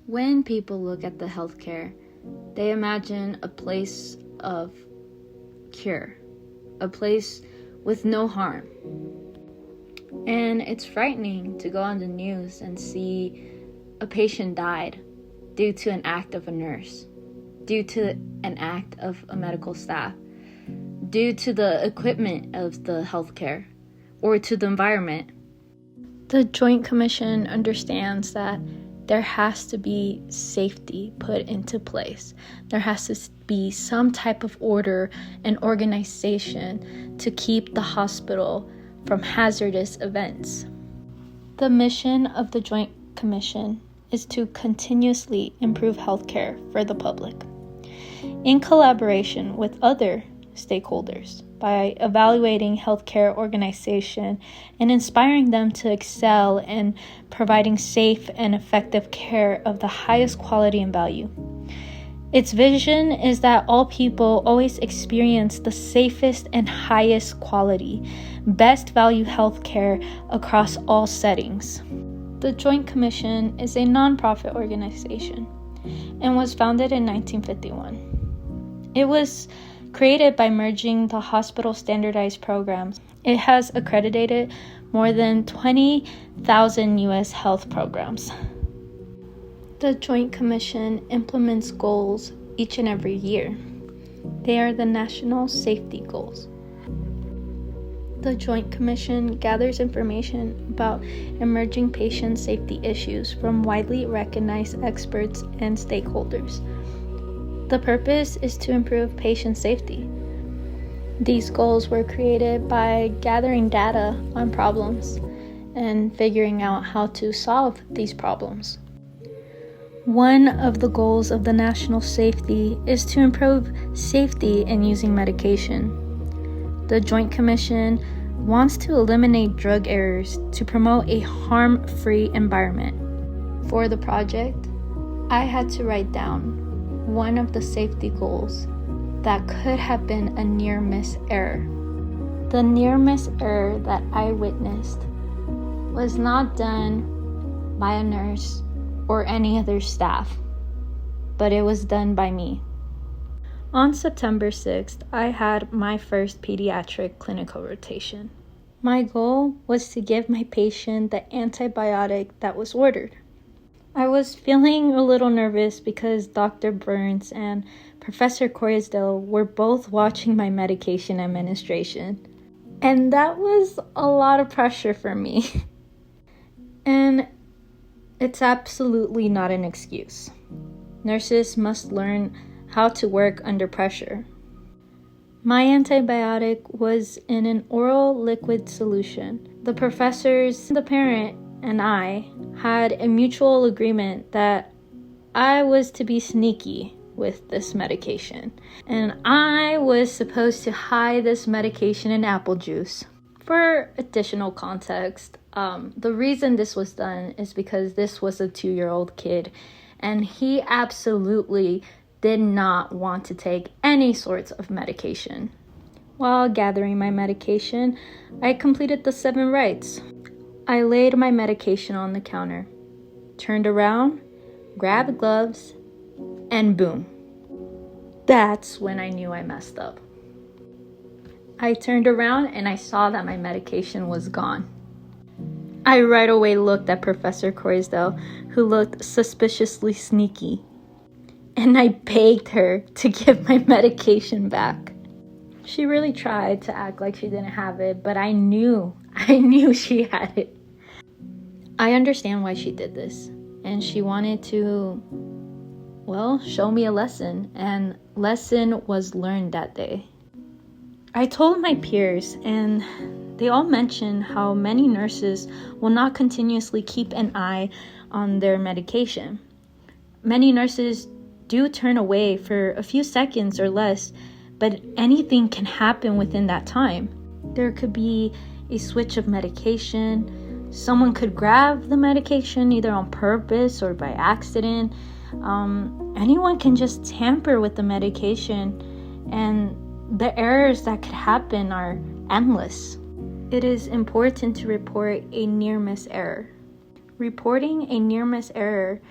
When people look at the healthcare, they imagine a place of cure, a place with no harm. And it's frightening to go on the news and see a patient died due to an act of a nurse, due to an act of a medical staff, due to the equipment of the healthcare, or to the environment. The Joint Commission understands that there has to be safety put into place. There has to be some type of order and organization to keep the hospital from hazardous events. The mission of the Joint Commission is to continuously improve healthcare for the public, in collaboration with other stakeholders, by evaluating healthcare organization and inspiring them to excel in providing safe and effective care of the highest quality and value. Its vision is that all people always experience the safest and highest quality, best value healthcare across all settings. The Joint Commission is a nonprofit organization and was founded in 1951. It was created by merging the hospital standardized programs. It has accredited more than 20,000 U.S. health programs. The Joint Commission implements goals each and every year. They are the National Safety Goals. The Joint Commission gathers information about emerging patient safety issues from widely recognized experts and stakeholders. The purpose is to improve patient safety. These goals were created by gathering data on problems and figuring out how to solve these problems. One of the goals of the national safety is to improve safety in using medication. The Joint Commission wants to eliminate drug errors to promote a harm-free environment. For the project, I had to write down one of the safety goals that could have been a near-miss error. The near-miss error that I witnessed was not done by a nurse or any other staff, but it was done by me. On September 6th, I had my first pediatric clinical rotation. My goal was to give my patient the antibiotic that was ordered. I was feeling a little nervous because Dr. Burns and Professor Corriesdale were both watching my medication administration. And that was a lot of pressure for me. And it's absolutely not an excuse. Nurses must learn how to work under pressure. My antibiotic was in an oral liquid solution. The professors, the parent, and I had a mutual agreement that I was to be sneaky with this medication, and I was supposed to hide this medication in apple juice. For additional context, the reason this was done is because this was a 2-year-old kid, and he absolutely did not want to take any sorts of medication. While gathering my medication, I completed the 7 rites. I laid my medication on the counter, turned around, grabbed gloves, and boom. That's when I knew I messed up. I turned around and I saw that my medication was gone. I right away looked at Professor Corriesdale, who looked suspiciously sneaky, and I begged her to give my medication back. She really tried to act like she didn't have it, but I knew she had it. I understand why she did this, and she wanted to, show me a lesson, and lesson was learned that day. I told my peers, and they all mentioned how many nurses will not continuously keep an eye on their medication. Many nurses do turn away for a few seconds or less, but anything can happen within that time. There could be a switch of medication. Someone could grab the medication either on purpose or by accident. Anyone can just tamper with the medication, and the errors that could happen are endless. It is important to report a near-miss error. Reporting a near-miss error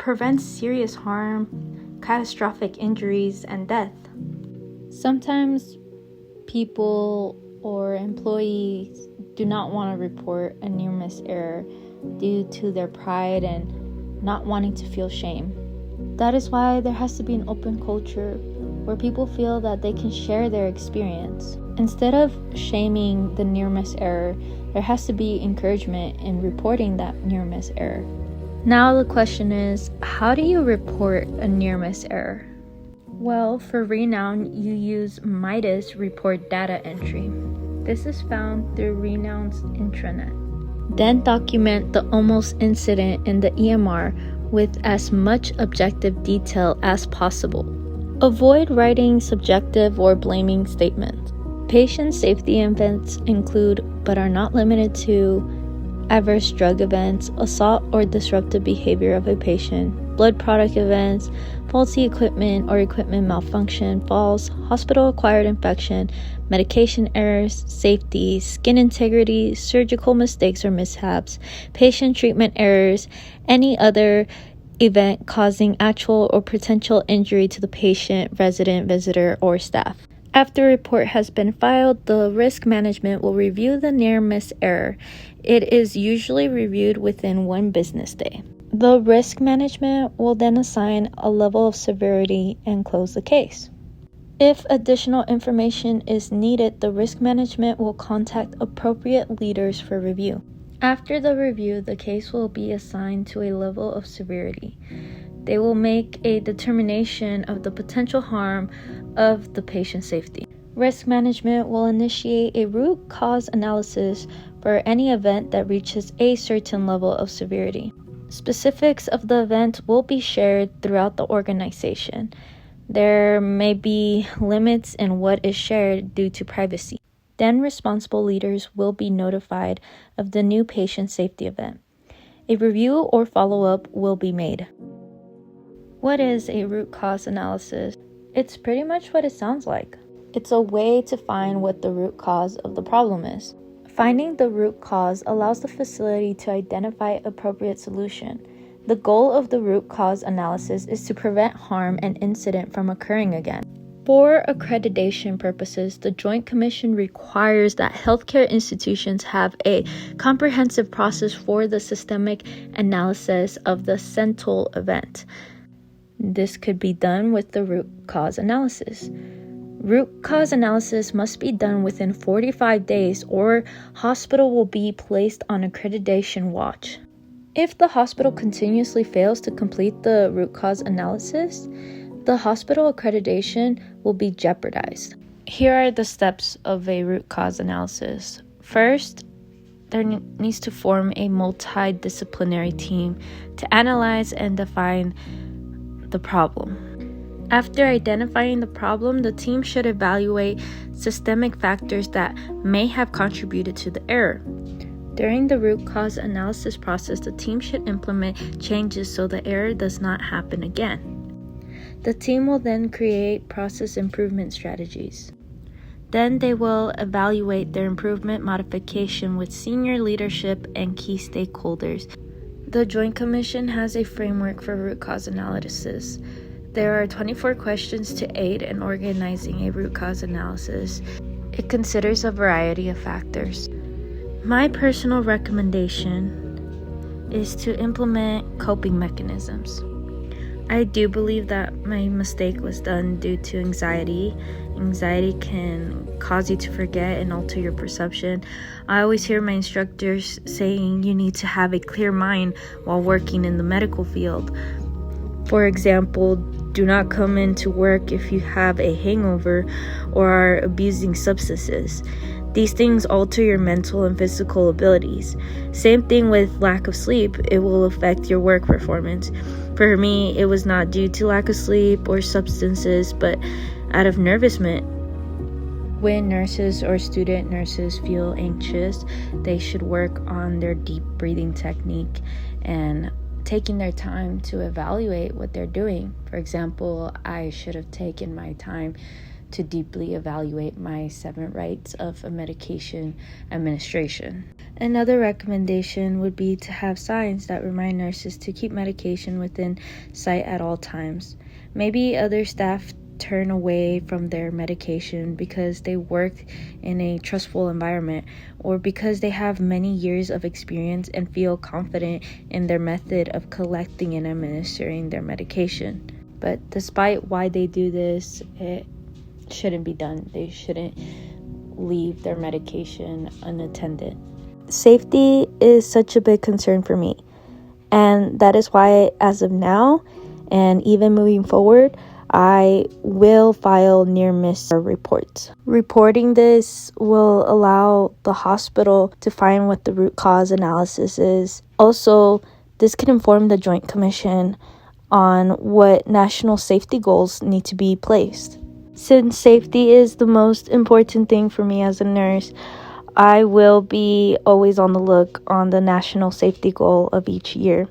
prevents serious harm, catastrophic injuries, and death. Sometimes people or employees do not want to report a near-miss error due to their pride and not wanting to feel shame. That is why there has to be an open culture where people feel that they can share their experience. Instead of shaming the near-miss error, there has to be encouragement in reporting that near-miss error. Now the question is, how do you report a near-miss error? Well, for Renown, you use Midas report data entry. This is found through Renown's intranet. Then document the almost incident in the EMR with as much objective detail as possible. Avoid writing subjective or blaming statements. Patient safety events include, but are not limited to, adverse drug events, assault or disruptive behavior of a patient, blood product events, faulty equipment or equipment malfunction, falls, hospital-acquired infection, medication errors, safety, skin integrity, surgical mistakes or mishaps, patient treatment errors, any other event causing actual or potential injury to the patient, resident, visitor, or staff. After a report has been filed, the risk management will review the near-miss error. It is usually reviewed within 1 business day. The risk management will then assign a level of severity and close the case. If additional information is needed, the risk management will contact appropriate leaders for review. After the review, the case will be assigned to a level of severity. They will make a determination of the potential harm of the patient's safety. Risk management will initiate a root cause analysis for any event that reaches a certain level of severity. Specifics of the event will be shared throughout the organization. There may be limits in what is shared due to privacy. Then responsible leaders will be notified of the new patient safety event. A review or follow-up will be made. What is a root cause analysis? It's pretty much what it sounds like. It's a way to find what the root cause of the problem is. Finding the root cause allows the facility to identify appropriate solution. The goal of the root cause analysis is to prevent harm and incident from occurring again. For accreditation purposes, the Joint Commission requires that healthcare institutions have a comprehensive process for the systemic analysis of the central event. This could be done with the root cause analysis. Root cause analysis must be done within 45 days or hospital will be placed on accreditation watch. If the hospital continuously fails to complete the root cause analysis, the hospital accreditation will be jeopardized. Here are the steps of a root cause analysis. First, there needs to form a multidisciplinary team to analyze and define the problem. After identifying the problem, the team should evaluate systemic factors that may have contributed to the error. During the root cause analysis process, the team should implement changes so the error does not happen again. The team will then create process improvement strategies. Then they will evaluate their improvement modification with senior leadership and key stakeholders. The Joint Commission has a framework for root cause analysis. There are 24 questions to aid in organizing a root cause analysis. It considers a variety of factors. My personal recommendation is to implement coping mechanisms. I do believe that my mistake was done due to anxiety. Anxiety can cause you to forget and alter your perception. I always hear my instructors saying you need to have a clear mind while working in the medical field. For example, do not come into work if you have a hangover or are abusing substances. These things alter your mental and physical abilities. Same thing with lack of sleep. It will affect your work performance. For me, it was not due to lack of sleep or substances, but out of nervousness. When nurses or student nurses feel anxious, they should work on their deep breathing technique and taking their time to evaluate what they're doing. For example, I should have taken my time to deeply evaluate my 7 rights of a medication administration. Another recommendation would be to have signs that remind nurses to keep medication within sight at all times. Maybe other staff turn away from their medication because they work in a trustful environment, or because they have many years of experience and feel confident in their method of collecting and administering their medication. But despite why they do this, it shouldn't be done. They shouldn't leave their medication unattended. Safety is such a big concern for me, and that is why, as of now and even moving forward, I will file near miss reports. Reporting this will allow the hospital to find what the root cause analysis is. Also, this can inform the Joint Commission on what national safety goals need to be placed. Since safety is the most important thing for me as a nurse, I will be always on the look on the national safety goal of each year.